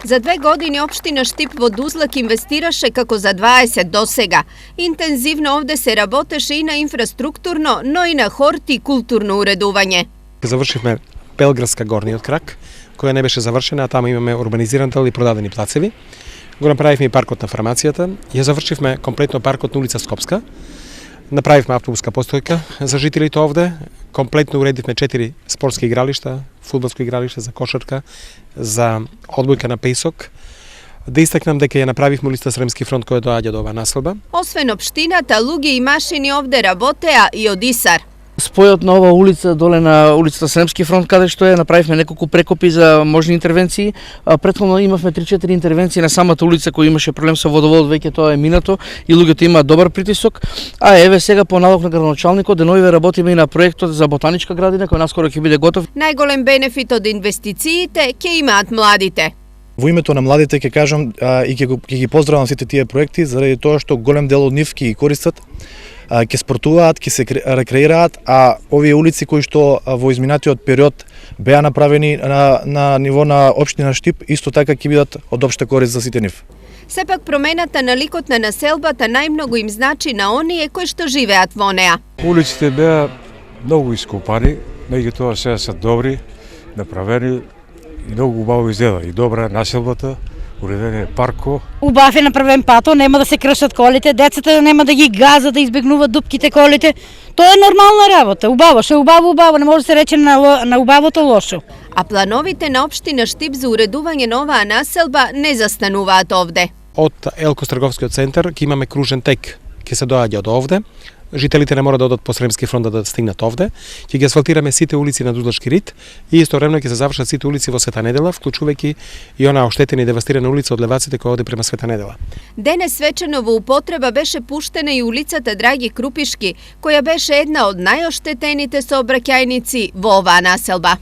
За 2 години општина Štip во Дузлак инвестираше како за 20 до сега. Интензивно овде се работеше и на инфраструктурно, но и на хортикултурно уредување. Завршивме Белградска горниот крак, која не беше завршена, а таму имаме урбанизиран дел и продадени плацеви. Го направивме и паркот на фармацијата, ја завршивме комплетно паркот на улица Скопска. Направивме автобуска постојка за жителите овде, комплетно уредивме 4 спортски игралишта, фудбалско игралиште за кошарка, за одбојка на песок. Да истакнам дека ја направивме улица Сремски фронт која доаѓа до оваа населба. Освен општината, луѓе и машини овде работеа и од Исар. Спојот на ова улица доле на улицата Сремски фронт, каде што направивме неколку прекопи за можни интервенции. Претходно имавме 3-4 интервенции на самата улица која имаше проблем со водоводот, веќе тоа е минато и луѓето имаат добар притисок. А еве сега по налог на градоначалникот деновиве работиме и на проектот за ботаничка градина кој наскоро ќе биде готов. Најголем бенефит од инвестициите ќе имаат младите. Во името на младите ќе кажам и ќе ги поздравам сите тие проекти заради тоа што голем дел од нив ќе ги користат, ќе спортуваат, ќе се рекреираат, а овие улици кои што во изминатиот период беа направени на ниво на општина Štip, исто така ќе бидат од општа корист за сите нив. Сепак промената на ликот на населбата најмногу им значи на оние кои што живеат во неа. Улиците беа многу ископани, меѓутоа сега се добри, направени и многу убаво изгледа и добра населбата. Уреден е парко. Убав е направен пато, нема да се кршат колите, децата нема да ги газат, да избегнуваат дупките колите. Тоа е нормална работа, убаво, ше убаво, не може да се рече на убавото лошо. А плановите на општина Štip за уредување на оваа населба не застануваат овде. Од Елкостраговскиот центар ќе имаме кружен тек, ќе се доаѓа од овде. Жителите не мора да одат по Сремски фронт да стигнат овде. Ќе ги асфалтираме сите улици на Дузлашки рид и истовремено ќе се завршат сите улици во Света Недела, вклучувајќи и она оштетена и девастирана улица од Леваците која оди према Света Недела. Денес свечено во употреба беше пуштена и улицата Драги Крупишки, која беше една од најоштетените сообраќајници во оваа населба.